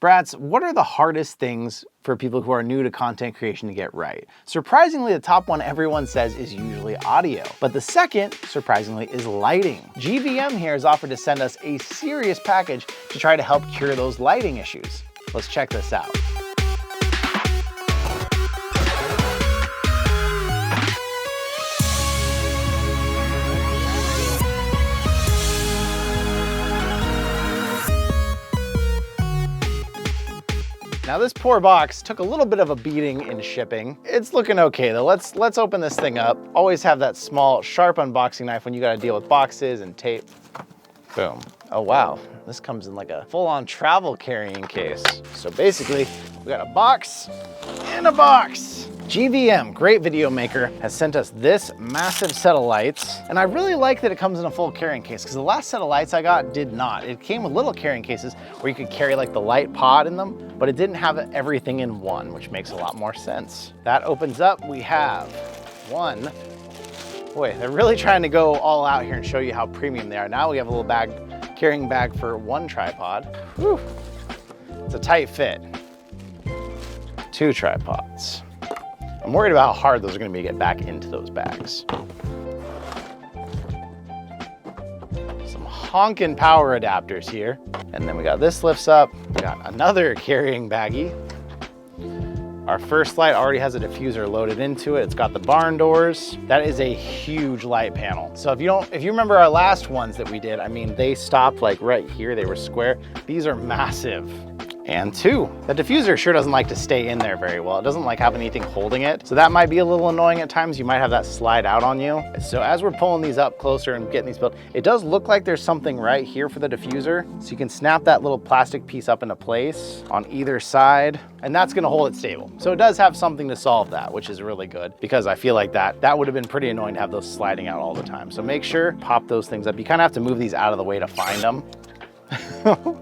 Brats, what are the hardest things for people who are new to content creation to get right? Surprisingly, the top one everyone says is usually audio, but the second, surprisingly, is lighting. GVM here has offered to send us a serious package to try to help cure those lighting issues. Let's check this out. Now this poor box took a little bit of a beating in shipping. It's looking okay though. Let's open this thing up. Always have that small, sharp unboxing knife when you gotta deal with boxes and tape. Boom. Oh wow, this comes in like a full-on travel carrying case. So basically, we got a box and a box. GVM, great video maker, has sent us this massive set of lights. And I really like that it comes in a full carrying case because the last set of lights I got did not. It came with little carrying cases where you could carry like the light pod in them, but it didn't have everything in one, which makes a lot more sense. That opens up, we have one. Boy, they're really trying to go all out here and show you how premium they are. Now we have a little bag, carrying bag for one tripod. Whew. It's a tight fit. 2 tripods. I'm worried about how hard those are gonna be to get back into those bags. Some honkin' power adapters here. And then we got this lifts up. We got another carrying baggie. Our first light already has a diffuser loaded into it. It's got the barn doors. That is a huge light panel. So if you remember our last ones that we did, I mean, they stopped like right here, they were square. These are massive. And 2, the diffuser sure doesn't like to stay in there very well. It doesn't like have anything holding it. So that might be a little annoying at times. You might have that slide out on you. So as we're pulling these up closer and getting these built, it does look like there's something right here for the diffuser. So you can snap that little plastic piece up into place on either side, and that's gonna hold it stable. So it does have something to solve that, which is really good because I feel like that would have been pretty annoying to have those sliding out all the time. So make sure, pop those things up. You kind of have to move these out of the way to find them.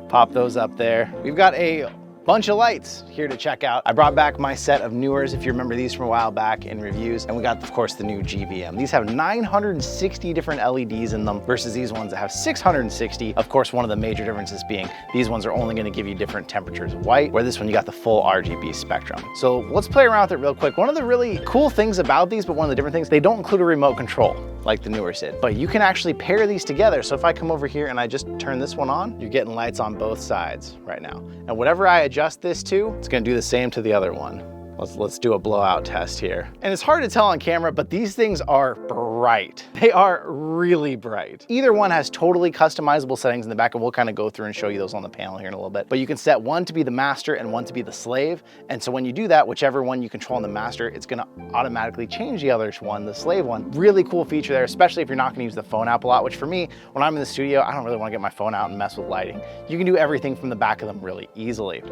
Pop those up there. We've got a bunch of lights here to check out. I brought back my set of newers, if you remember these from a while back in reviews, and we got, of course, the new GVM. These have 960 different LEDs in them versus these ones that have 660. Of course, one of the major differences being these ones are only gonna give you different temperatures of white, where this one you got the full RGB spectrum. So let's play around with it real quick. One of the really cool things about these, but one of the different things, they don't include a remote control like the newers did, but you can actually pair these together. So if I come over here and I just turn this one on, you're getting lights on both sides right now. And whatever I adjust this to, it's gonna do the same to the other one. Let's do a blowout test here. And it's hard to tell on camera, but these things are bright. They are really bright. Either one has totally customizable settings in the back, and we'll kind of go through and show you those on the panel here in a little bit. But you can set one to be the master and one to be the slave. And so when you do that, whichever one you control in the master, it's gonna automatically change the other one, the slave one. Really cool feature there, especially if you're not gonna use the phone app a lot, which for me, when I'm in the studio, I don't really wanna get my phone out and mess with lighting. You can do everything from the back of them really easily.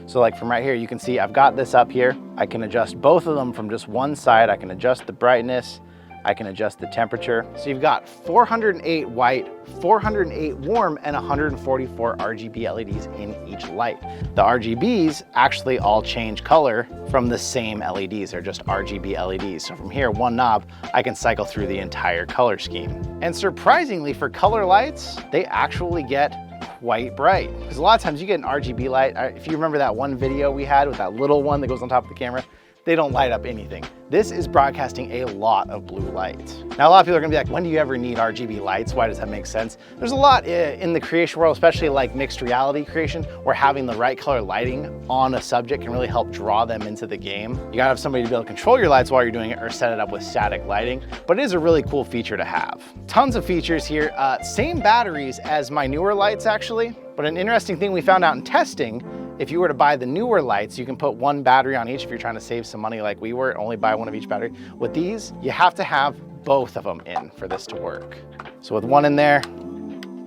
So like from right here, you can see I've got this up here. I can adjust both of them from just one side. I can adjust the brightness. I can adjust the temperature. So you've got 408 white, 408 warm, and 144 RGB LEDs in each light. The RGBs actually all change color from the same LEDs. They're just RGB LEDs. So from here, one knob, I can cycle through the entire color scheme. And surprisingly, for color lights, they actually get quite bright. Because a lot of times you get an RGB light. If you remember that one video we had with that little one that goes on top of the camera, they don't light up anything. This is broadcasting a lot of blue light. Now, a lot of people are gonna be like, when do you ever need RGB lights? Why does that make sense? There's a lot in the creation world, especially like mixed reality creation, where having the right color lighting on a subject can really help draw them into the game. You gotta have somebody to be able to control your lights while you're doing it or set it up with static lighting, but it is a really cool feature to have. Tons of features here. Same batteries as my newer lights actually, but an interesting thing we found out in testing, if you were to buy the newer lights, you can put one battery on each if you're trying to save some money like we were, only buy one of each battery. With these, you have to have both of them in for this to work. So with one in there,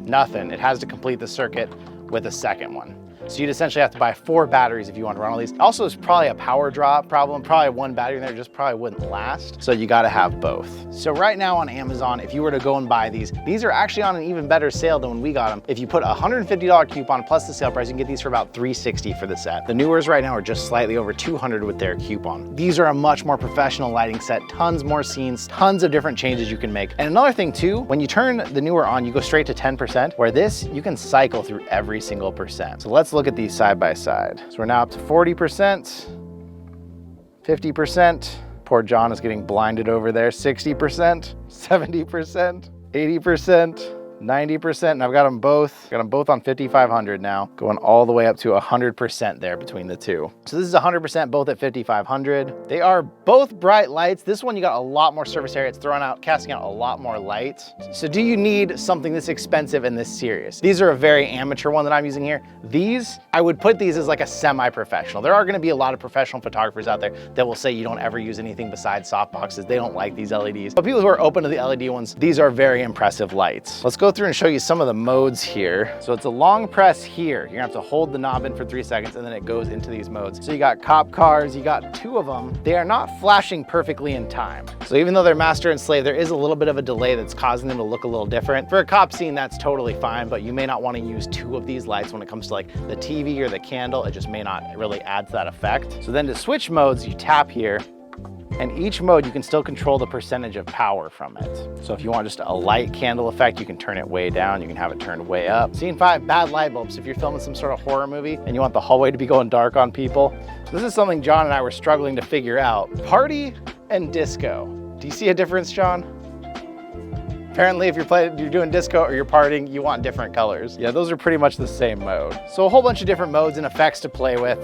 nothing. It has to complete the circuit with a second one. So you'd essentially have to buy 4 batteries if you want to run all these. Also, it's probably a power draw problem. Probably one battery in there just probably wouldn't last. So you got to have both. So right now on Amazon, if you were to go and buy these are actually on an even better sale than when we got them. If you put a $150 coupon plus the sale price, you can get these for about $360 for the set. The newers right now are just slightly over $200 with their coupon. These are a much more professional lighting set, tons more scenes, tons of different changes you can make. And another thing too, when you turn the newer on, you go straight to 10%, where this, you can cycle through every single percent. So let's let's look at these side by side. So we're now up to 40%, 50%. Poor John is getting blinded over there. 60%, 70%, 80%. 90%, and I've got them both on 5500 now, going all the way up to 100% there between the two. So this is 100% both at 5500. They are both bright lights. This one, you got a lot more surface area. It's casting out a lot more light. So do you need something this expensive and this serious? These are a very amateur one that I'm using here. These, I would put these as like a semi-professional. There are gonna be a lot of professional photographers out there that will say you don't ever use anything besides softboxes. They don't like these LEDs. But people who are open to the LED ones, these are very impressive lights. Let's go through and show you some of the modes here. So it's a long press here. You're gonna have to hold the knob in for 3 seconds and then it goes into these modes. So you got cop cars, you got 2 of them. They are not flashing perfectly in time. So even though they're master and slave, there is a little bit of a delay that's causing them to look a little different. For a cop scene, that's totally fine, but you may not wanna use 2 of these lights when it comes to like the TV or the candle. It just may not really add to that effect. So then to switch modes, you tap here, and each mode, you can still control the percentage of power from it. So if you want just a light candle effect, you can turn it way down, you can have it turned way up. Scene 5, bad light bulbs. If you're filming some sort of horror movie and you want the hallway to be going dark on people, this is something John and I were struggling to figure out. Party and disco. Do you see a difference, John? Apparently, if you're doing disco or you're partying, you want different colors. Yeah, those are pretty much the same mode. So a whole bunch of different modes and effects to play with.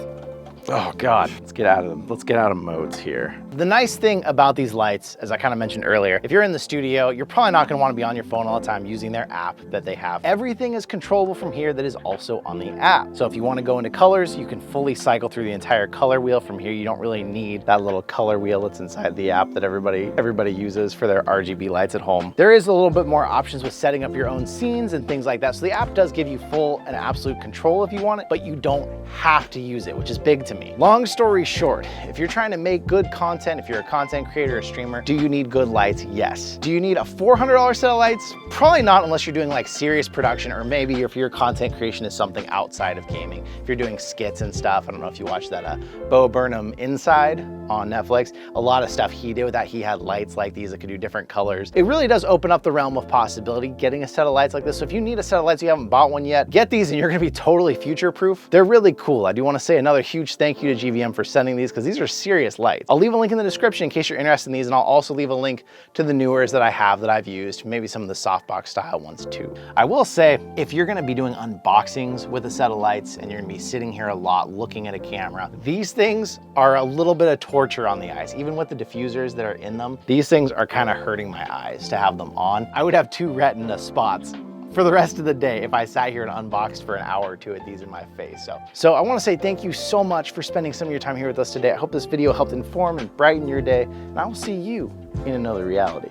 Oh God, let's get out of them. Let's get out of modes here. The nice thing about these lights, as I kind of mentioned earlier, if you're in the studio, you're probably not gonna wanna be on your phone all the time using their app that they have. Everything is controllable from here that is also on the app. So if you wanna go into colors, you can fully cycle through the entire color wheel from here. You don't really need that little color wheel that's inside the app that everybody uses for their RGB lights at home. There is a little bit more options with setting up your own scenes and things like that. So the app does give you full and absolute control if you want it, but you don't have to use it, which is big to me. Long story short, if you're trying to make good content, if you're a content creator or streamer, do you need good lights? Yes. Do you need a $400 set of lights? Probably not, unless you're doing like serious production, or maybe if your content creation is something outside of gaming. If you're doing skits and stuff, I don't know if you watched that Bo Burnham Inside on Netflix. A lot of stuff he did with that, he had lights like these that could do different colors. It really does open up the realm of possibility, getting a set of lights like this. So if you need a set of lights, you haven't bought one yet, get these and you're gonna be totally future-proof. They're really cool. I do wanna say another huge thank you to GVM for sending these, because these are serious lights. I'll leave a link in the description in case you're interested in these, and I'll also leave a link to the newers that I have that I've used, maybe some of the softbox style ones too. I will say, if you're gonna be doing unboxings with a set of lights and you're gonna be sitting here a lot looking at a camera, these things are a little bit of torture on the eyes. Even with the diffusers that are in them, these things are kind of hurting my eyes to have them on. I would have 2 retina spots for the rest of the day if I sat here and unboxed for an hour or 2 with these in my face. So I wanna say thank you so much for spending some of your time here with us today. I hope this video helped inform and brighten your day, and I will see you in another reality.